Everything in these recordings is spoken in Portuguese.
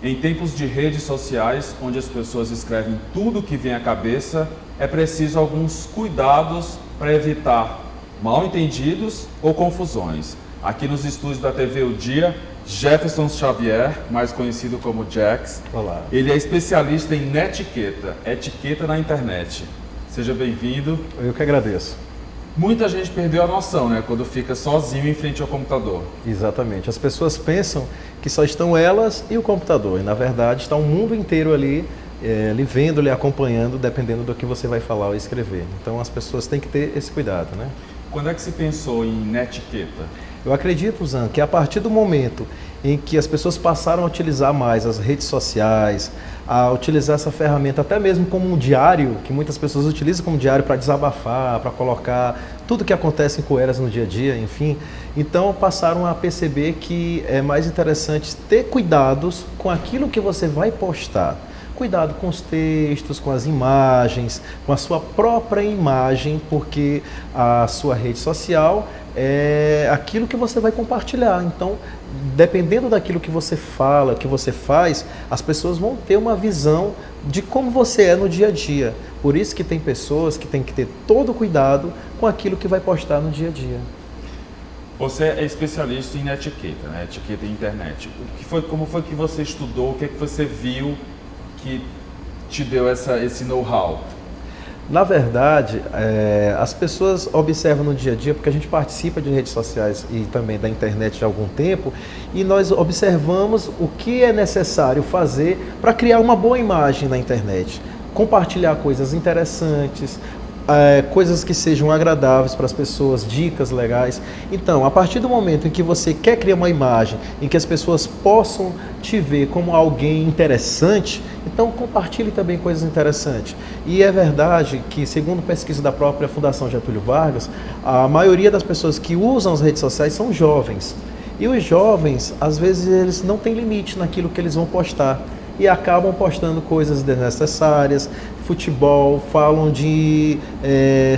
Em tempos de redes sociais, onde as pessoas escrevem tudo que vem à cabeça, é preciso alguns cuidados para evitar mal-entendidos ou confusões. Aqui nos estúdios da TV O Dia, Jefferson Xavier, mais conhecido como Jax. Olá. Ele é especialista em netiqueta, etiqueta na internet. Seja bem-vindo. Eu que agradeço. Muita gente perdeu a noção, né, quando fica sozinho em frente ao computador. Exatamente. As pessoas pensam que só estão elas e o computador. E, na verdade, está o mundo inteiro ali, lhe vendo, lhe acompanhando, dependendo do que você vai falar ou escrever. Então, as pessoas têm que ter esse cuidado, né? Quando é que se pensou em netiqueta? Eu acredito, Zan, que a partir do momento em que as pessoas passaram a utilizar mais as redes sociais, a utilizar essa ferramenta até mesmo como um diário, que muitas pessoas utilizam como diário para desabafar, para colocar tudo que acontece com elas no dia a dia, enfim. Então passaram a perceber que é mais interessante ter cuidados com aquilo que você vai postar. Cuidado com os textos, com as imagens, com a sua própria imagem, porque a sua rede social é aquilo que você vai compartilhar. Então, dependendo daquilo que você fala, que você faz, as pessoas vão ter uma visão de como você é no dia a dia. Por isso que tem pessoas que têm que ter todo cuidado com aquilo que vai postar no dia a dia. Você é especialista em etiqueta, né? Etiqueta em internet. Como foi que você estudou? O que é que você viu que te deu esse know-how? Na verdade, as pessoas observam no dia a dia, porque a gente participa de redes sociais e também da internet há algum tempo, e nós observamos o que é necessário fazer para criar uma boa imagem na internet. Compartilhar coisas interessantes, coisas que sejam agradáveis para as pessoas, dicas legais. Então, a partir do momento em que você quer criar uma imagem, em que as pessoas possam te ver como alguém interessante, então compartilhe também coisas interessantes. E é verdade que, segundo pesquisa da própria Fundação Getúlio Vargas, a maioria das pessoas que usam as redes sociais são jovens. E os jovens, às vezes, eles não têm limite naquilo que eles vão postar. E acabam postando coisas desnecessárias, futebol, falam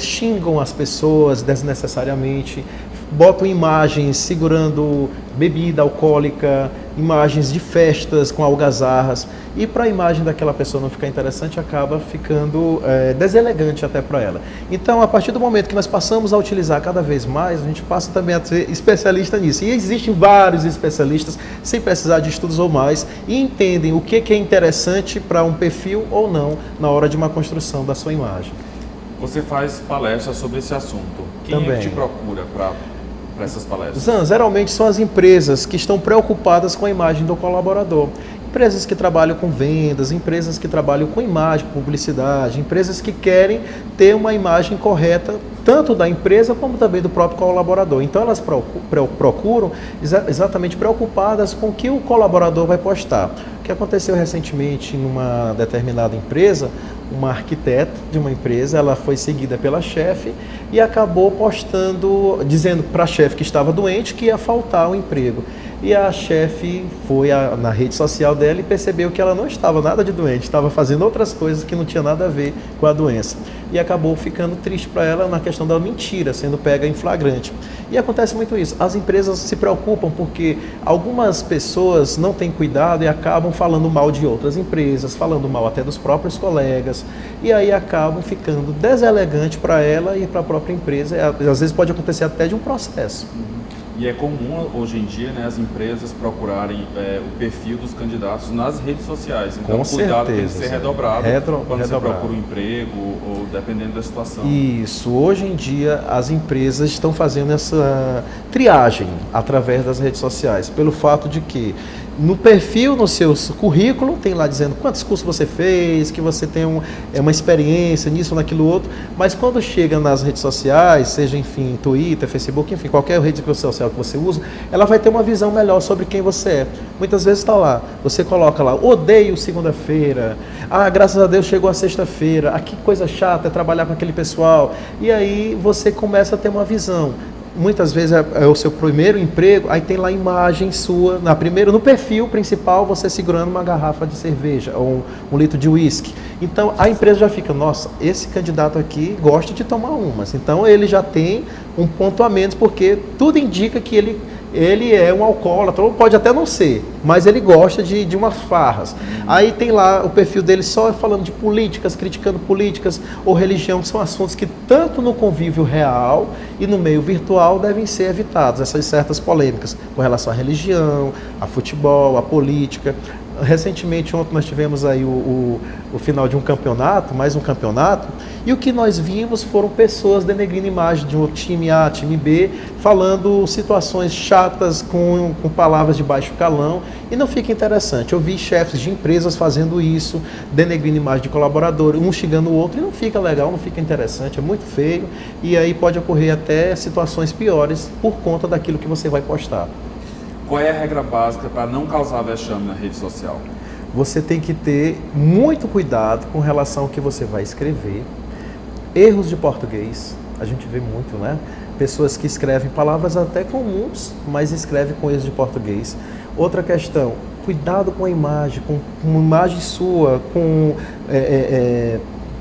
xingam as pessoas desnecessariamente, botam imagens segurando bebida alcoólica, imagens de festas com algazarras, e para a imagem daquela pessoa não ficar interessante, acaba ficando deselegante até para ela. Então, a partir do momento que nós passamos a utilizar cada vez mais, a gente passa também a ser especialista nisso. E existem vários especialistas, sem precisar de estudos ou mais, e entendem o que é interessante para um perfil ou não na hora de uma construção da sua imagem. Você faz palestras sobre esse assunto. Quem Também. é que te procura para essas palestras? Zan, geralmente são as empresas que estão preocupadas com a imagem do colaborador. Empresas que trabalham com vendas, empresas que trabalham com imagem, publicidade, empresas que querem ter uma imagem correta, tanto da empresa como também do próprio colaborador. Então elas procuram exatamente preocupadas com o que o colaborador vai postar. O que aconteceu recentemente em uma determinada empresa, uma arquiteta de uma empresa, ela foi seguida pela chefe e acabou postando, dizendo para a chefe que estava doente que ia faltar o emprego. E a chefe foi na rede social dela e percebeu que ela não estava nada de doente, estava fazendo outras coisas que não tinha nada a ver com a doença. E acabou ficando triste para ela na questão da mentira, sendo pega em flagrante. E acontece muito isso. As empresas se preocupam porque algumas pessoas não têm cuidado e acabam falando mal de outras empresas, falando mal até dos próprios colegas, e aí acabam ficando deselegante para ela e para a própria empresa. Às vezes pode acontecer até de um processo. E é comum hoje em dia, né, as empresas procurarem o perfil dos candidatos nas redes sociais. Então Com o cuidado certeza, tem que ser sim. redobrado quando você Redobrado. procura um emprego ou dependendo da situação. Isso, hoje em dia as empresas estão fazendo essa triagem através das redes sociais, pelo fato de que no perfil, no seu currículo, tem lá dizendo quantos cursos você fez, que você tem uma experiência nisso ou naquilo outro, mas quando chega nas redes sociais, seja, enfim, Twitter, Facebook, enfim, qualquer rede social que você usa, ela vai ter uma visão melhor sobre quem você é. Muitas vezes está lá, você coloca lá, odeio segunda-feira, graças a Deus chegou a sexta-feira, que coisa chata é trabalhar com aquele pessoal, e aí você começa a ter uma visão. Muitas vezes é o seu primeiro emprego, aí tem lá a imagem sua, no perfil principal, você segurando uma garrafa de cerveja ou um litro de uísque. Então a empresa já fica, nossa, esse candidato aqui gosta de tomar umas. Então ele já tem um ponto a menos, porque tudo indica que ele é um alcoólatra, ou pode até não ser, mas ele gosta de umas farras. Aí tem lá o perfil dele só falando de políticas, criticando políticas ou religião, que são assuntos que tanto no convívio real e no meio virtual devem ser evitados, essas certas polêmicas com relação à religião, a futebol, a política. Recentemente, ontem nós tivemos aí o final de um campeonato, mais um campeonato, e o que nós vimos foram pessoas denegrindo imagem de um time A, time B, falando situações chatas com palavras de baixo calão, e não fica interessante. Eu vi chefes de empresas fazendo isso, denegrindo imagem de colaborador, um xingando o outro, e não fica legal, não fica interessante, é muito feio, e aí pode ocorrer até situações piores por conta daquilo que você vai postar. Qual é a regra básica para não causar vexame na rede social? Você tem que ter muito cuidado com relação ao que você vai escrever. Erros de português, a gente vê muito, né? Pessoas que escrevem palavras até comuns, mas escrevem com erros de português. Outra questão, cuidado com a imagem, com uma imagem sua, com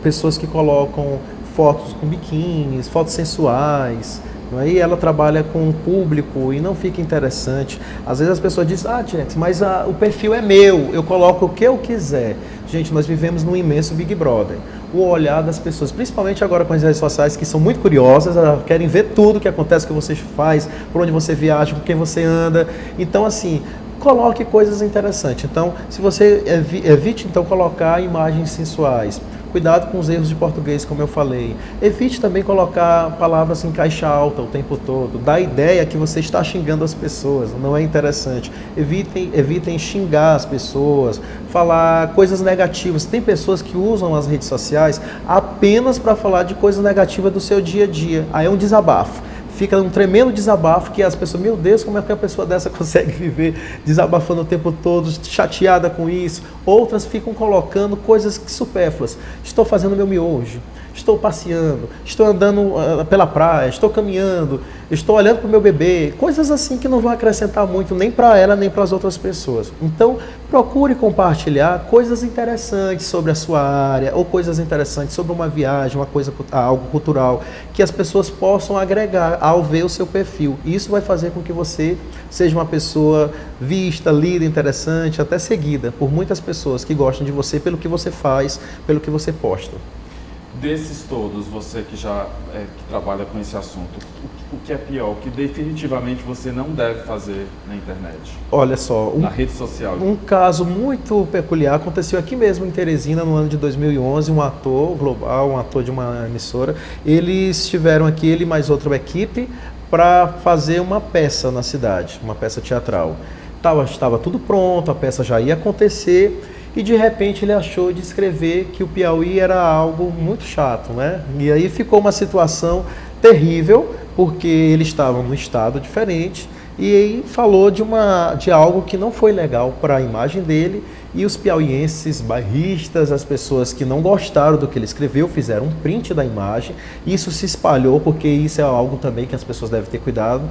pessoas que colocam fotos com biquínis, fotos sensuais. Aí ela trabalha com o público e não fica interessante. Às vezes as pessoas dizem, Tirex, mas o perfil é meu, eu coloco o que eu quiser. Gente, nós vivemos num imenso Big Brother. O olhar das pessoas, principalmente agora com as redes sociais, que são muito curiosas, elas querem ver tudo o que acontece, o que você faz, por onde você viaja, com quem você anda. Então, assim, coloque coisas interessantes. Então, se você evite então colocar imagens sensuais. Cuidado com os erros de português, como eu falei. Evite também colocar palavras em caixa alta o tempo todo. Dá a ideia que você está xingando as pessoas, não é interessante. Evitem xingar as pessoas, falar coisas negativas. Tem pessoas que usam as redes sociais apenas para falar de coisas negativas do seu dia a dia. Aí é um desabafo. Fica um tremendo desabafo que as pessoas, meu Deus, como é que uma pessoa dessa consegue viver desabafando o tempo todo, chateada com isso. Outras ficam colocando coisas supérfluas. Estou fazendo meu miojo, estou passeando, estou andando pela praia, estou caminhando, estou olhando para o meu bebê. Coisas assim que não vão acrescentar muito nem para ela, nem para as outras pessoas. Então, procure compartilhar coisas interessantes sobre a sua área ou coisas interessantes sobre uma viagem, algo cultural, que as pessoas possam agregar ao ver o seu perfil. Isso vai fazer com que você seja uma pessoa vista, lida, interessante, até seguida por muitas pessoas que gostam de você pelo que você faz, pelo que você posta. Desses todos, você que já que trabalha com esse assunto, o que é pior, o que definitivamente você não deve fazer na internet? Olha só, na rede social. Um caso muito peculiar aconteceu aqui mesmo em Teresina no ano de 2011, um ator global, um ator de uma emissora, eles estiveram aqui, ele e mais outra equipe, para fazer uma peça na cidade, uma peça teatral. Estava tudo pronto, a peça já ia acontecer, e de repente ele achou de escrever que o Piauí era algo muito chato, né? E aí ficou uma situação terrível, porque eles estavam num estado diferente, e aí falou de algo que não foi legal para a imagem dele, e os piauienses, bairristas, as pessoas que não gostaram do que ele escreveu, fizeram um print da imagem, isso se espalhou, porque isso é algo também que as pessoas devem ter cuidado.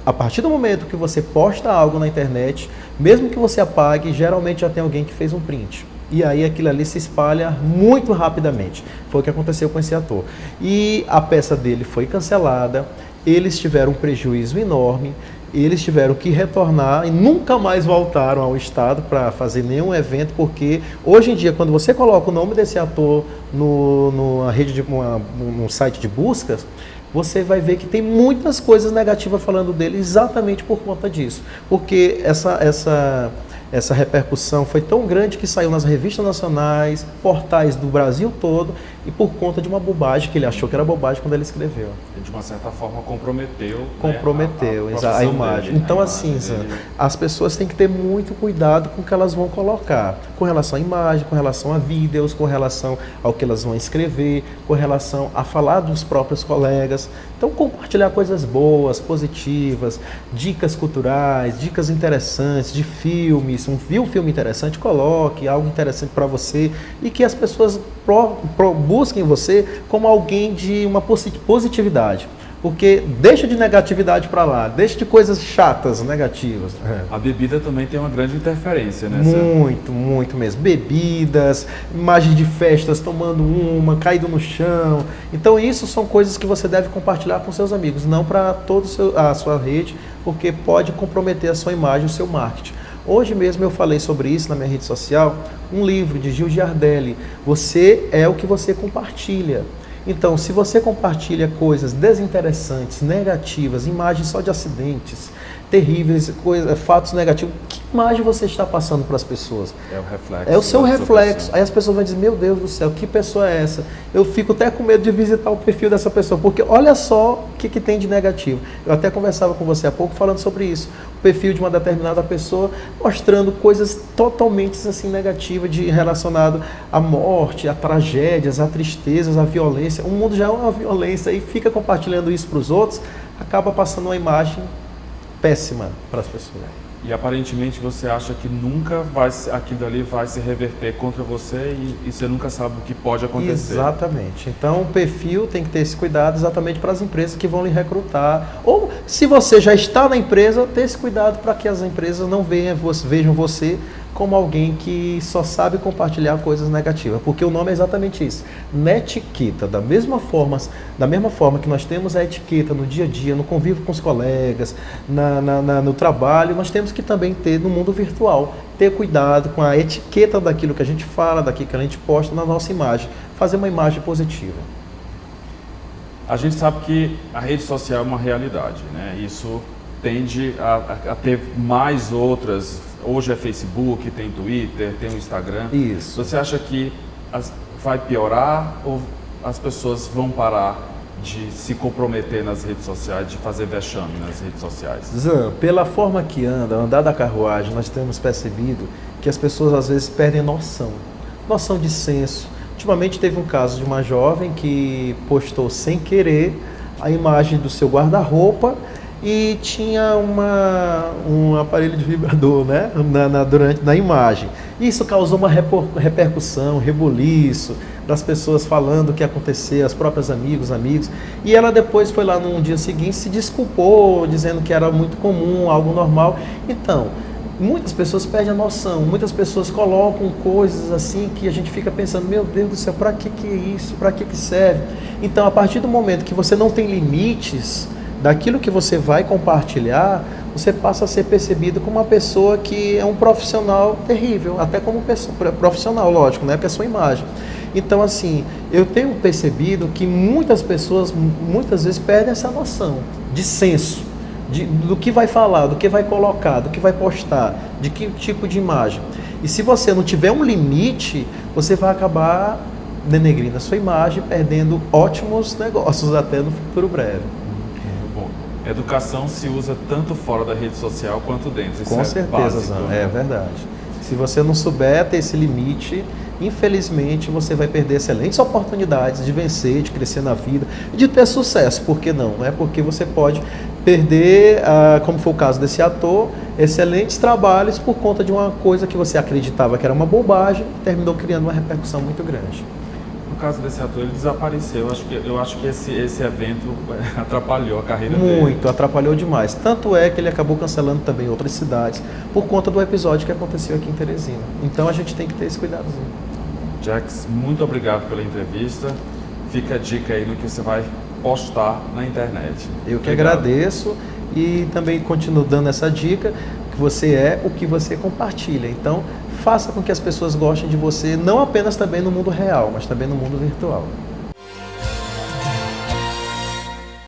A partir do momento que você posta algo na internet, mesmo que você apague, geralmente já tem alguém que fez um print. E aí aquilo ali se espalha muito rapidamente. Foi o que aconteceu com esse ator. E a peça dele foi cancelada, eles tiveram um prejuízo enorme, eles tiveram que retornar e nunca mais voltaram ao estado para fazer nenhum evento, porque hoje em dia, quando você coloca o nome desse ator no site de buscas, você vai ver que tem muitas coisas negativas falando dele exatamente por conta disso. Porque essa repercussão foi tão grande que saiu nas revistas nacionais, portais do Brasil todo, e por conta de uma bobagem que ele achou que era bobagem quando ele escreveu. De uma certa forma comprometeu, a imagem. Dele, então assim, as pessoas têm que ter muito cuidado com o que elas vão colocar, com relação à imagem, com relação a vídeos, com relação ao que elas vão escrever, com relação a falar dos próprios colegas. Então compartilhar coisas boas, positivas, dicas culturais, dicas interessantes de filmes. Viu um filme interessante, coloque algo interessante para você, e que as pessoas busquem você como alguém de uma positividade. Porque deixa de negatividade para lá, deixa de coisas chatas, negativas. A bebida também tem uma grande interferência, né? Muito mesmo. Bebidas, imagens de festas, tomando uma, caído no chão. Então isso são coisas que você deve compartilhar com seus amigos, não para toda a sua rede, porque pode comprometer a sua imagem, o seu marketing. Hoje mesmo eu falei sobre isso na minha rede social, um livro de Gil Giardelli, Você é o que você compartilha. Então, se você compartilha coisas desinteressantes, negativas, imagens só de acidentes, terríveis, fatos negativos, que imagem você está passando para as pessoas? É o reflexo. É o seu reflexo. Aí as pessoas vão dizer, meu Deus do céu, que pessoa é essa? Eu fico até com medo de visitar o perfil dessa pessoa, porque olha só o que tem de negativo. Eu até conversava com você há pouco falando sobre isso. O perfil de uma determinada pessoa mostrando coisas totalmente assim negativas relacionado à morte, a tragédias, a tristezas, a violência. O mundo já é uma violência e fica compartilhando isso para os outros, acaba passando uma imagem péssima para as pessoas. E aparentemente você acha que nunca aquilo ali vai se reverter contra você e você nunca sabe o que pode acontecer. Exatamente. Então o perfil tem que ter esse cuidado exatamente para as empresas que vão lhe recrutar. Ou se você já está na empresa, ter esse cuidado para que as empresas não vejam você como alguém que só sabe compartilhar coisas negativas, porque o nome é exatamente isso, netiqueta. Da mesma forma que nós temos a etiqueta no dia a dia, no convívio com os colegas, no trabalho, nós temos que também ter no mundo virtual, ter cuidado com a etiqueta daquilo que a gente fala, daquilo que a gente posta na nossa imagem, fazer uma imagem positiva. A gente sabe que a rede social é uma realidade, né? Isso tende a ter mais outras. Hoje é Facebook, tem Twitter, tem o Instagram. Isso. Você acha que vai piorar ou as pessoas vão parar de se comprometer nas redes sociais, de fazer vexame nas redes sociais? Zan, pela forma que andar da carruagem, nós temos percebido que as pessoas às vezes perdem noção de senso. Ultimamente teve um caso de uma jovem que postou sem querer a imagem do seu guarda-roupa e tinha um aparelho de vibrador, né, na imagem. Isso causou uma repercussão, um rebuliço das pessoas falando o que aconteceu, as próprias amigos. E ela depois foi lá no dia seguinte, se desculpou, dizendo que era muito comum, algo normal. Então, muitas pessoas perdem a noção, muitas pessoas colocam coisas assim que a gente fica pensando, meu Deus do céu, para que é isso? Para que serve? Então, a partir do momento que você não tem limites daquilo que você vai compartilhar, você passa a ser percebido como uma pessoa que é um profissional terrível, até como profissional, lógico, né? Porque é a sua imagem. Então, assim, eu tenho percebido que muitas pessoas, muitas vezes, perdem essa noção de senso, do que vai falar, do que vai colocar, do que vai postar, de que tipo de imagem. E se você não tiver um limite, você vai acabar denegrindo a sua imagem, perdendo ótimos negócios até no futuro breve. Educação se usa tanto fora da rede social quanto dentro. Isso Com é certeza, básico, Zan, né? é verdade. Se você não souber ter esse limite, infelizmente você vai perder excelentes oportunidades de vencer, de crescer na vida, de ter sucesso. Por que não? Não é porque você pode perder, como foi o caso desse ator, excelentes trabalhos por conta de uma coisa que você acreditava que era uma bobagem e terminou criando uma repercussão muito grande. No caso desse ator, ele desapareceu. Eu acho que esse evento atrapalhou a carreira dele. Muito, atrapalhou demais. Tanto é que ele acabou cancelando também outras cidades por conta do episódio que aconteceu aqui em Teresina. Então a gente tem que ter esse cuidadozinho. Jax, muito obrigado pela entrevista. Fica a dica aí no que você vai postar na internet. Eu que agradeço e também continuo dando essa dica, que você é o que você compartilha. Então, faça com que as pessoas gostem de você, não apenas também no mundo real, mas também no mundo virtual.